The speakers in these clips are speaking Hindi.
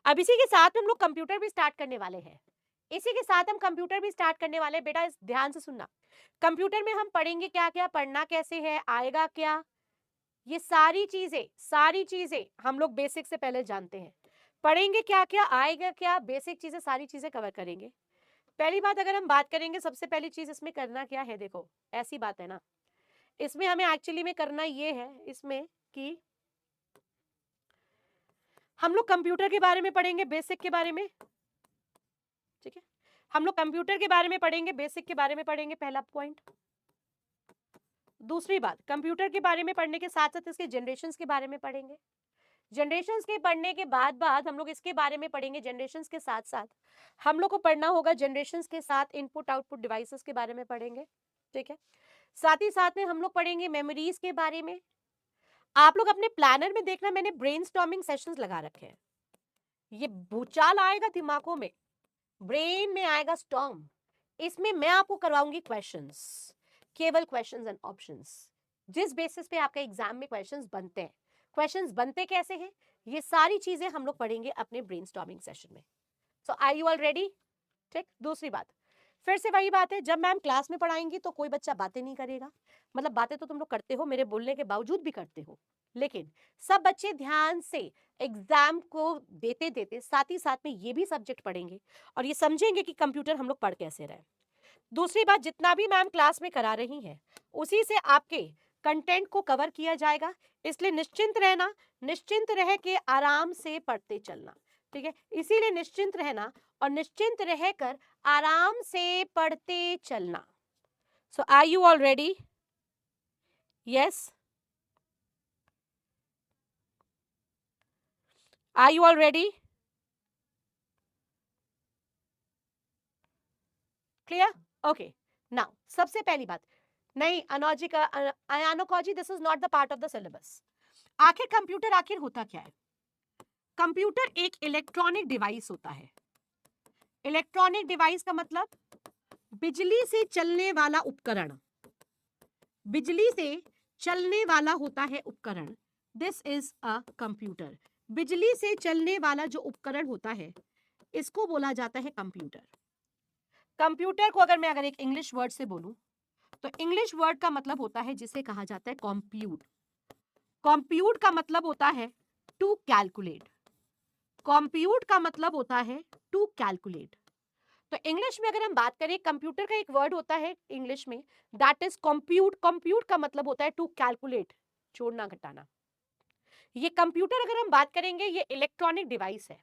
अब इसी के साथ हम लोग कंप्यूटर भी स्टार्ट करने वाले हैं, इसी के साथ हम कंप्यूटर भी स्टार्ट करने वाले हैं। बेटा इस ध्यान से सुनना, कंप्यूटर में हम पढ़ेंगे क्या क्या, पढ़ना कैसे है, आएगा क्या, ये सारी चीजें हम लोग बेसिक से पहले जानते हैं। पढ़ेंगे क्या क्या, आएगा क्या, बेसिक चीजें, सारी चीजें कवर करेंगे। पहली बात अगर हम बात करेंगे, सबसे पहली चीज इसमें करना क्या है, देखो ऐसी बात है ना, इसमें हमें एक्चुअली में करना ये है इसमें कि हम लोग कंप्यूटर के बारे में पढ़ेंगे, बेसिक के बारे में, ठीक है, हम लोग कंप्यूटर के बारे में पढ़ेंगे, बेसिक के बारे में पढ़ेंगे, पहला पॉइंट। दूसरी बात, कंप्यूटर के बारे में पढ़ने के साथ साथ इसके जनरेशंस के बारे में पढ़ेंगे। जनरेशंस के पढ़ने के बाद हम लोग इसके बारे में पढ़ेंगे। जनरेशंस के साथ साथ हम लोग को पढ़ना होगा, जनरेशंस के साथ इनपुट आउटपुट डिवाइसेस के बारे में पढ़ेंगे, ठीक है। साथ ही साथ में हम लोग पढ़ेंगे मेमोरीज के बारे में। आप लोग अपने प्लानर में देखना, मैंने ब्रेनस्टॉर्मिंग सेशंस लगा रखे हैं। ये भूचाल आएगा दिमागों में, ब्रेन में आएगा स्टॉर्म। इसमें मैं आपको करवाऊंगी क्वेश्चंस, केवल क्वेश्चंस एंड ऑप्शंस, जिस बेसिस पे आपके एग्जाम में क्वेश्चंस बनते हैं। क्वेश्चंस बनते कैसे हैं, ये सारी चीजें हम लोग पढ़ेंगे अपने ब्रेनस्टॉर्मिंग सेशन में। सो आर यू ऑल रेडी? ठीक। दूसरी बात, फिर से वही बात है, जब मैम क्लास में पढ़ाएंगी तो कोई बच्चा बातें नहीं करेगा, मतलब बातें तो तुम लोग करते हो, मेरे बोलने के बावजूद भी करते हो, लेकिन सब बच्चे ध्यान से एग्जाम को देते देते साथ ही साथ में ये भी सब्जेक्ट पढ़ेंगे और ये समझेंगे कि कंप्यूटर हम लोग पढ़ कैसे रहे। दूसरी बात, जितना भी मैम क्लास में करा रही हैं उसी से आपके कंटेंट को कवर किया जाएगा, इसलिए निश्चिंत रहना, निश्चिंत रह के आराम से पढ़ते चलना, ठीक है। इसीलिए निश्चिंत रहना और निश्चिंत रहकर आराम से पढ़ते चलना। So are you all ready? Yes, are you all ready? Clear? Okay. Now सबसे पहली बात, नहीं अनोजिका, अयानोकॉजी, this is not the part of the syllabus. आखिर कंप्यूटर आखिर होता क्या है? कंप्यूटर एक इलेक्ट्रॉनिक डिवाइस होता है। इलेक्ट्रॉनिक डिवाइस का मतलब बिजली से चलने वाला उपकरण, बिजली से चलने वाला होता है उपकरण। This is a computer. बिजली से चलने वाला जो उपकरण होता है इसको बोला जाता है कंप्यूटर। कंप्यूटर को अगर एक इंग्लिश वर्ड से बोलूं तो इंग्लिश वर्ड का मतलब होता है जिसे कहा जाता है कंप्यूट। कंप्यूट का मतलब होता है टू कैलकुलेट। कंप्यूट का मतलब होता है टू कैलकुलेट। तो इंग्लिश में अगर हम बात करें, कंप्यूटर का एक वर्ड होता है इंग्लिश में, दैट इज कंप्यूट। कंप्यूट का मतलब होता है टू कैलकुलेट, जोड़ना घटाना। ये कंप्यूटर अगर हम बात करेंगे, ये इलेक्ट्रॉनिक डिवाइस है,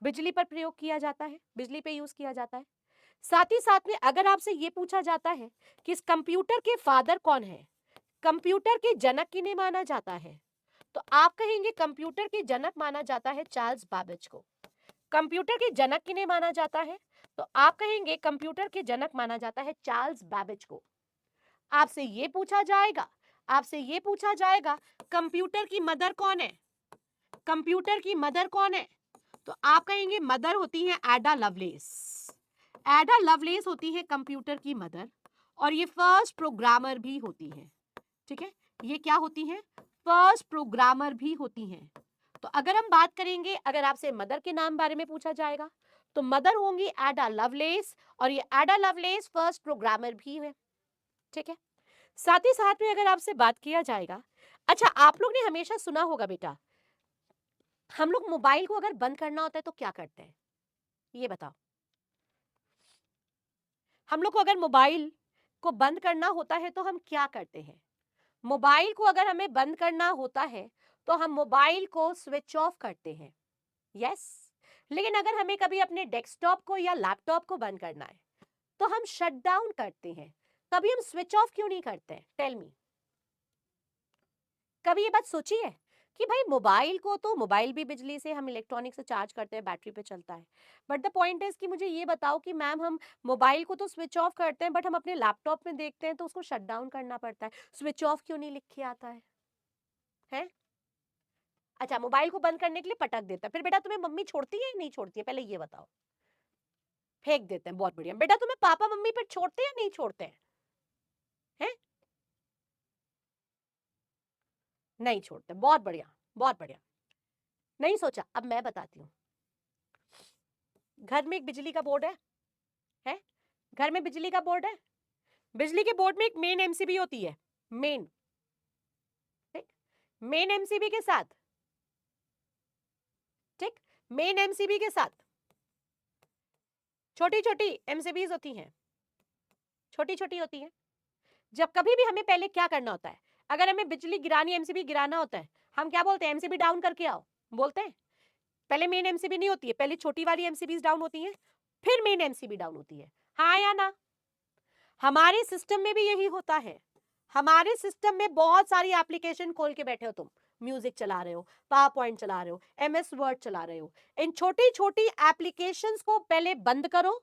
बिजली पर प्रयोग किया जाता है, बिजली पे यूज किया जाता है। साथ ही साथ में अगर आपसे ये पूछा जाता है कि इस कंप्यूटर के फादर कौन है, कंप्यूटर के जनक किन्हें माना जाता है, तो आप कहेंगे कंप्यूटर के जनक माना जाता है चार्ल्स बाबेज को। कंप्यूटर के जनक किन्हें माना जाता है, तो आप कहेंगे कंप्यूटर के जनक माना जाता है चार्ल्स बैबेज को। आपसे ये पूछा जाएगा, आपसे ये पूछा जाएगा कंप्यूटर की मदर कौन है, कंप्यूटर की मदर कौन है, तो आप कहेंगे मदर होती है एडा लवलेस। एडा लवलेस होती है कंप्यूटर की मदर और ये फर्स्ट प्रोग्रामर भी होती है, ठीक है। ये क्या होती है? फर्स्ट प्रोग्रामर भी होती हैं। तो अगर हम बात करेंगे, अगर आपसे मदर के नाम बारे में पूछा जाएगा तो मदर होंगी एडा लवलेस और ये एडा लवलेस फर्स्ट प्रोग्रामर भी है, ठीक है। साथ ही साथ में अगर आपसे बात किया जाएगा, अच्छा आप लोग ने हमेशा सुना होगा बेटा, हम लोग मोबाइल को अगर बंद करना होता है तो क्या करते हैं, ये बताओ। हम लोग को अगर मोबाइल को बंद करना होता है तो हम क्या करते हैं? मोबाइल को अगर हमें बंद करना होता है तो हम मोबाइल को स्विच ऑफ करते हैं, यस। लेकिन अगर हमें कभी अपने डेस्कटॉप को या लैपटॉप को बंद करना है तो हम शट डाउन करते हैं, कभी हम स्विच ऑफ क्यों नहीं करते? Tell me. कभी ये बात सोची है कि भाई मोबाइल को, तो मोबाइल भी बिजली से, हम इलेक्ट्रॉनिक से चार्ज करते हैं, बैटरी पे चलता है, बट द पॉइंट इज कि मुझे ये बताओ कि मैम हम मोबाइल को तो स्विच ऑफ करते हैं बट हम अपने लैपटॉप में देखते हैं तो उसको शट डाउन करना पड़ता है, स्विच ऑफ क्यों नहीं लिख के आता है? अच्छा, मोबाइल को बंद करने के लिए पटक देता है, फिर बेटा तुम्हें मम्मी छोड़ती है या नहीं छोड़ती है, पहले ये बताओ। फेंक देते हैं, बहुत बढ़िया। बेटा तुम्हें पापा मम्मी पर छोड़ते हैं या नहीं छोड़ते हैं? नहीं छोड़ते, बहुत बढ़िया, बहुत बढ़िया। नहीं सोचा, अब मैं बताती हूँ। घर में एक बिजली का बोर्ड है? घर में बिजली का बोर्ड है। बिजली के बोर्ड में एक मेन एमसीबी होती है, मेन, ठीक, मेन एमसीबी के साथ, ठीक, मेन एमसीबी के साथ छोटी छोटी एमसीबीज होती हैं, छोटी छोटी होती हैं। जब कभी भी हमें पहले क्या करना होता है, अगर हमें बिजली गिरानी, एमसीबी गिराना होता है, हम क्या बोलते हैं? एमसीबी डाउन करके आओ, बोलते हैं। पहले मेन एमसीबी नहीं होती है, पहले छोटी वाली एमसीबी डाउन होती है, फिर मेन एमसीबी डाउन होती है, हाँ या ना? हमारे सिस्टम में भी यही होता है। हमारे सिस्टम में बहुत सारी एप्लीकेशन खोल के बैठे हो तुम, म्यूजिक चला रहे हो, पावर पॉइंट चला रहे हो, एमएस वर्ड चला रहे हो, इन छोटी छोटी एप्लीकेशंस को पहले बंद करो,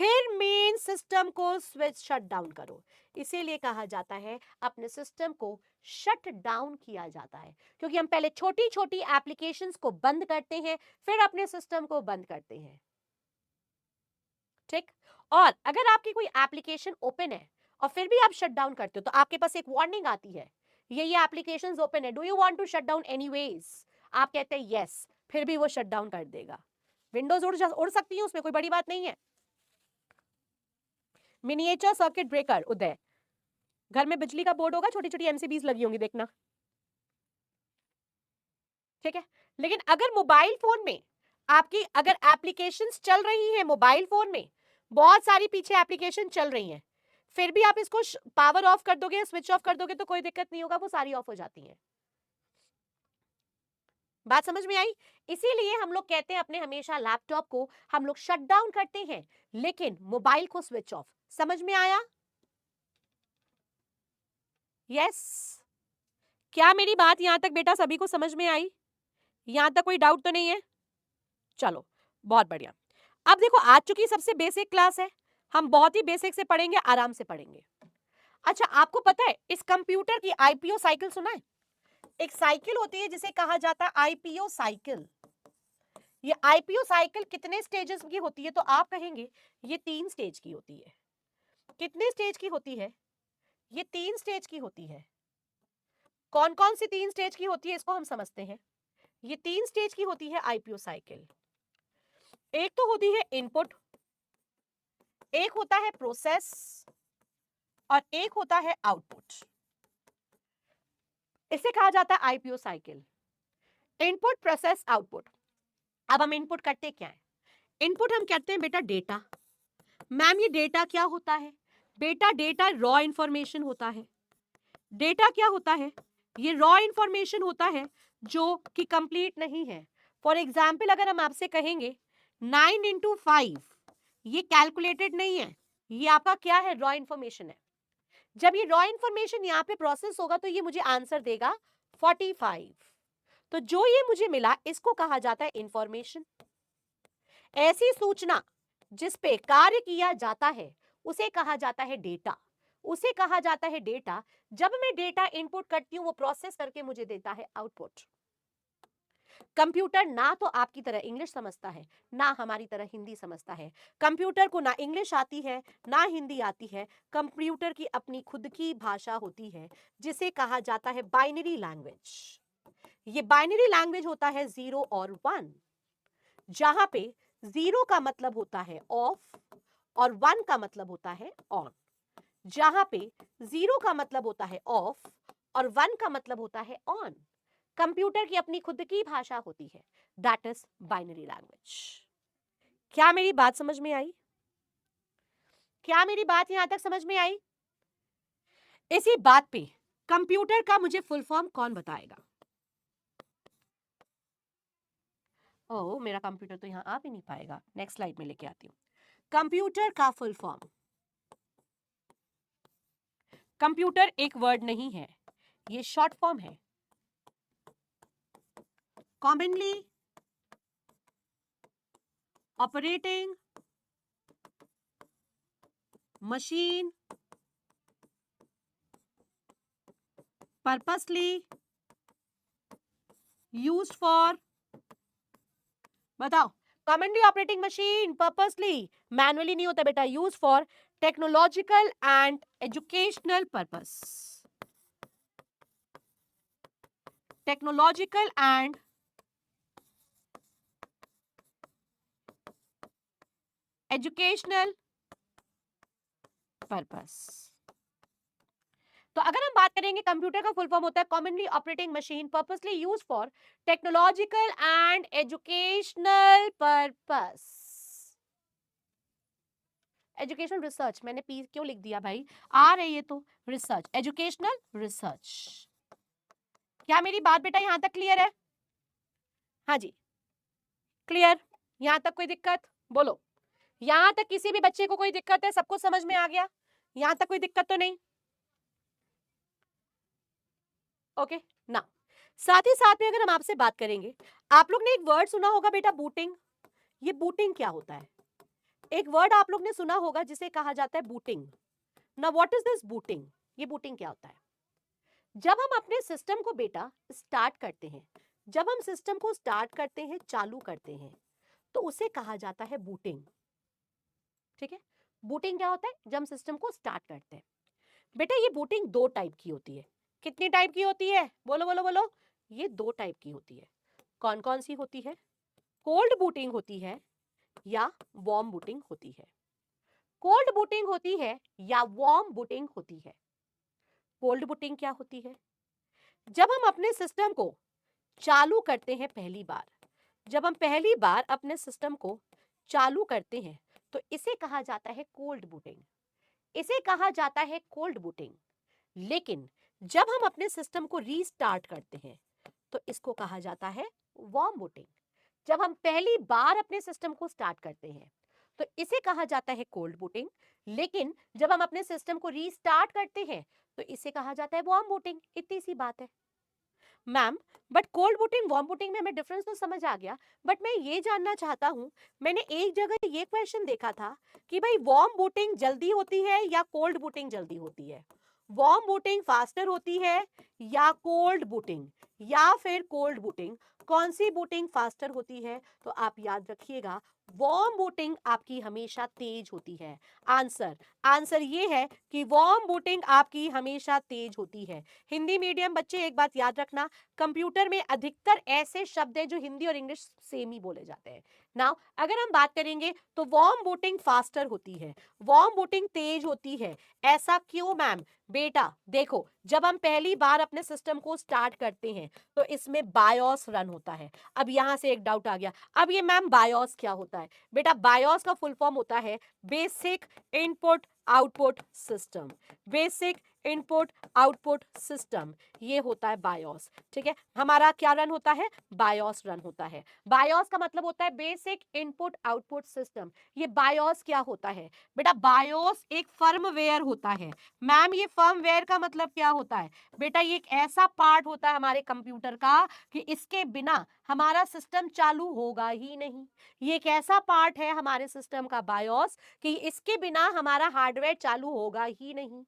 फिर मेन सिस्टम को स्विच शट डाउन करो। इसीलिए कहा जाता है अपने सिस्टम को शट डाउन किया जाता है, क्योंकि हम पहले छोटी छोटी एप्लीकेशंस को बंद करते हैं, फिर अपने सिस्टम को बंद करते हैं, ठीक। और अगर आपकी कोई एप्लीकेशन ओपन है और फिर भी आप शट डाउन करते हो, तो आपके पास एक वार्निंग आती है, ये एप्लीकेशंस ओपन है, do you want to shut down anyways? आप कहते हैं यस, फिर भी वो शट डाउन कर देगा। विंडोज उड़ सकती है, उसमें कोई बड़ी बात नहीं है। मिनिएचर सर्किट ब्रेकर, उदय, घर में बिजली का बोर्ड होगा, छोटी छोटी एमसीबीज लगी होंगी, देखना, ठीक है। लेकिन अगर मोबाइल फोन में आपकी अगर एप्लीकेशंस चल रही हैं, मोबाइल फोन में बहुत सारी पीछे एप्लीकेशन चल रही हैं, फिर भी आप इसको पावर ऑफ कर दोगे, स्विच ऑफ कर दोगे, तो कोई दिक्कत नहीं होगा, वो सारी ऑफ हो जाती हैं। बात समझ में आई? इसीलिए हम लोग कहते हैं अपने हमेशा लैपटॉप को हम लोग शट डाउन करते हैं, लेकिन मोबाइल को स्विच ऑफ। समझ में आया? यस। क्या मेरी बात यहां तक बेटा सभी को समझ में आई? यहां तक कोई डाउट तो नहीं है? चलो, बहुत बढ़िया। अब देखो, आज चूंकि सबसे बेसिक क्लास है, हम बहुत ही बेसिक से पढ़ेंगे, आराम से पढ़ेंगे। अच्छा, आपको पता है इस कंप्यूटर की आईपीओ साइकिल सुना है? एक साइकिल होती है जिसे कहा जाता है आईपीओ साइकिल। ये आईपीओ साइकिल कितने स्टेजेस की होती है? तो आप कहेंगे ये 3 स्टेज की होती है। कितने स्टेज की होती है? ये 3 स्टेज की होती है। कौन कौन सी 3 स्टेज की होती है, इसको हम समझते हैं। ये 3 स्टेज की होती है आईपीओ साइकिल। एक तो होती है इनपुट, एक होता है प्रोसेस, और एक होता है आउटपुट। इसे कहा जाता है IPO cycle, input, process, output. अब हम इनपुट करते क्या है? इनपुट हम कहते हैं बेटा डेटा। मैम ये डेटा क्या होता है? बेटा डेटा रॉ इंफॉर्मेशन होता है। डेटा क्या होता है? ये रॉ इंफॉर्मेशन होता है जो कि कंप्लीट नहीं है। फॉर एग्जाम्पल, अगर हम आपसे कहेंगे 9 इंटू 5, ये कैलकुलेटेड नहीं है, ये आपका क्या है? रॉ इंफॉर्मेशन है। जब ये रॉ इंफॉर्मेशन यहाँ पे प्रोसेस होगा तो ये मुझे आंसर देगा 45। तो जो ये मुझे मिला इसको कहा जाता है इंफॉर्मेशन। ऐसी सूचना जिस पे कार्य किया जाता है उसे कहा जाता है डेटा। उसे कहा जाता है डेटा। जब मैं डेटा इनपुट करती हूं वो प्रोसेस करके मुझे देता है आउटपुट। कंप्यूटर ना तो आपकी तरह इंग्लिश समझता है, ना हमारी तरह हिंदी समझता है। कंप्यूटर को ना इंग्लिश आती है, ना हिंदी आती है। कंप्यूटर की अपनी खुद की भाषा होती है जिसे कहा जाता है बाइनरी लैंग्वेज। ये बाइनरी लैंग्वेज होता है 0 और 1, जहां पे 0 का मतलब होता है ऑफ और 1 का मतलब होता है ऑन। जहां पे 0 का मतलब होता है ऑफ और 1 का मतलब होता है ऑन। कंप्यूटर की अपनी खुद की भाषा होती है, दैट इज बाइनरी लैंग्वेज। क्या मेरी बात समझ में आई? क्या मेरी बात यहां तक समझ में आई? इसी बात पे कंप्यूटर का मुझे फुल फॉर्म कौन बताएगा? ओह, मेरा कंप्यूटर तो यहां आ भी नहीं पाएगा, नेक्स्ट स्लाइड में लेके आती हूं। कंप्यूटर का फुल फॉर्म। कंप्यूटर एक वर्ड नहीं है, ये शॉर्ट फॉर्म है। Commonly operating machine, purposely used for, बताओ, commonly operating machine, purposely, manually नहीं होता बेटा, use for technological and educational purpose. Technological and educational purpose. तो अगर हम बात करेंगे कंप्यूटर का फुल फॉर्म होता है commonly operating machine purposely use for technological and educational purpose. Educational research, मैंने पी क्यों लिख दिया भाई, आ रही है तो रिसर्च, एजुकेशनल रिसर्च। क्या मेरी बात बेटा यहां तक क्लियर है? हाँ जी क्लियर, यहां तक कोई दिक्कत बोलो, यहां तक किसी भी बच्चे को कोई दिक्कत है? सबको समझ में आ गया? यहां तक कोई दिक्कत तो नहीं? ओके ना, साथ ही साथ में अगर हम आपसे बात करेंगे, आप लोग ने एक वर्ड सुना होगा बेटा बूटिंग। ये बूटिंग क्या होता है? एक वर्ड आप लोग ने सुना होगा जिसे कहा जाता है बूटिंग। ना व्हाट इज दिस बूटिंग? ये बूटिंग क्या होता है? जब हम अपने सिस्टम को बेटा स्टार्ट करते हैं, जब हम सिस्टम को स्टार्ट करते हैं, चालू करते हैं, तो उसे कहा जाता है बूटिंग। ठीक है, बूटिंग क्या होता है? जब हम सिस्टम को स्टार्ट करते हैं। बेटा ये बूटिंग दो टाइप की होती है। कितनी टाइप की होती है? बोलो बोलो बोलो। ये दो टाइप की होती है। कौन कौन सी होती है? कोल्ड बूटिंग होती है या वार्म बूटिंग होती है। कोल्ड बूटिंग होती है या वार्म बूटिंग होती है। कोल्ड बूटिंग क्या होती है? जब हम अपने सिस्टम को चालू करते हैं पहली बार, जब हम पहली बार अपने सिस्टम को चालू करते हैं, तो इसे कहा जाता है कोल्ड बूटिंग। इसे कहा जाता है कोल्ड बूटिंग। लेकिन जब हम अपने सिस्टम को रीस्टार्ट करते हैं, तो इसको कहा जाता है वार्म बूटिंग। जब हम पहली बार अपने सिस्टम को स्टार्ट करते हैं, तो इसे कहा जाता है कोल्ड बूटिंग। लेकिन जब हम अपने सिस्टम को रीस्टार्ट करते हैं, तो इसे कहा जाता है वार्म बूटिंग। इतनी सी बात है ma'am. But cold booting warm booting में हमें डिफरेंस तो समझ आ गया, बट मैं ये जानना चाहता हूँ, मैंने एक जगह ये क्वेश्चन देखा था कि भाई वार्म बूटिंग जल्दी होती है या कोल्ड बूटिंग जल्दी होती है? वार्म बूटिंग फास्टर होती है या कोल्ड बूटिंग, या फिर कोल्ड बूटिंग, कौन सी बूटिंग फास्टर होती है? तो आप याद रखिएगा, वार्म बूटिंग आपकी हमेशा तेज होती है। आंसर आंसर ये है कि वार्म बूटिंग आपकी हमेशा तेज होती है। हिंदी मीडियम बच्चे एक बात याद रखना, कंप्यूटर में अधिकतर ऐसे शब्द हैं जो हिंदी और इंग्लिश सेम ही बोले जाते हैं। नाउ अगर हम बात करेंगे तो वार्म बूटिंग फास्टर होती है, वार्म बूटिंग तेज होती है। ऐसा क्यों मैम? बेटा देखो, जब हम पहली बार अपने सिस्टम को स्टार्ट करते हैं, तो इसमें बायोस रन होता है। अब यहां से एक डाउट आ गया, अब ये मैम बायोस क्या होता है? बेटा बायोस का फुल फॉर्म होता है basic input output system. Basic input output system, ये होता है बायोस। ठीक है, हमारा क्या रन होता है? बायोस रन होता है। बायोस का मतलब होता है बेसिक इनपुट आउटपुट सिस्टम। ये बायोस क्या होता है? बेटा बायोस एक फर्मवेयर होता है। मैम ये फर्मवेयर का मतलब क्या होता है? बेटा ये एक ऐसा पार्ट होता है हमारे कंप्यूटर का कि इसके बिना हमारा सिस्टम चालू होगा ही नहीं। ये एक ऐसा पार्ट है हमारे सिस्टम का बायोस कि इसके बिना हमारा हार्डवेयर चालू होगा ही नहीं।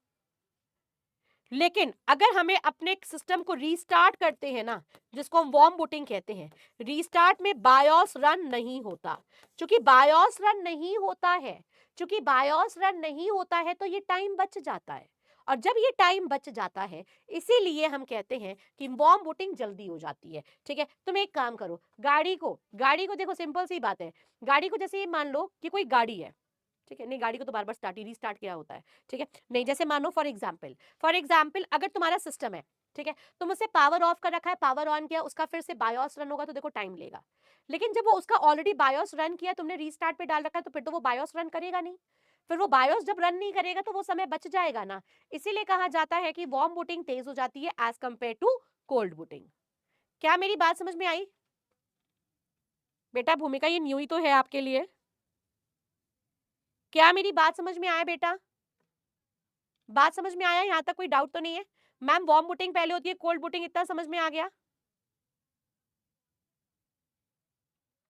लेकिन अगर हमें अपने सिस्टम को रीस्टार्ट करते हैं ना, जिसको हम वार्म बूटिंग कहते हैं, रीस्टार्ट में बायोस रन नहीं होता। क्योंकि बायोस रन नहीं होता है, क्योंकि बायोस रन नहीं होता है, तो ये टाइम बच जाता है। और जब ये टाइम बच जाता है, इसीलिए हम कहते हैं कि वार्म बूटिंग जल्दी हो जाती है। ठीक है, तुम एक काम करो, गाड़ी को देखो, सिंपल सी बात है, गाड़ी को जैसे ये मान लो कि कोई गाड़ी है। ठीक है, नहीं गाड़ी को तो बार बार स्टार्ट ही रीस्टार्ट किया होता है। ठीक है, नहीं जैसे मानो फॉर एग्जाम्पल अगर तुम्हारा सिस्टम है, ठीक है, तुम उसे पावर ऑफ कर रखा है, पावर ऑन किया, उसका फिर से बायोस रन होगा तो देखो टाइम लेगा। लेकिन जब वो उसका ऑलरेडी बायोस रन किया, तुमने रीस्टार्ट पे डाल रखा है, तो फिर तो वो बायोस रन करेगा नहीं। फिर वो बायोस जब रन नहीं करेगा तो वो समय बच जाएगा ना। इसीलिए कहा जाता है कि वार्म बूटिंग तेज हो जाती है as compare to cold booting. क्या मेरी बात समझ में आई? बेटा भूमिका ये न्यू ही तो है आपके लिए। क्या मेरी बात समझ में आया बेटा? बात समझ में आया? यहाँ तक कोई डाउट तो नहीं है? मैम वार्म बूटिंग पहले होती है, कोल्ड बूटिंग, इतना समझ में आ गया?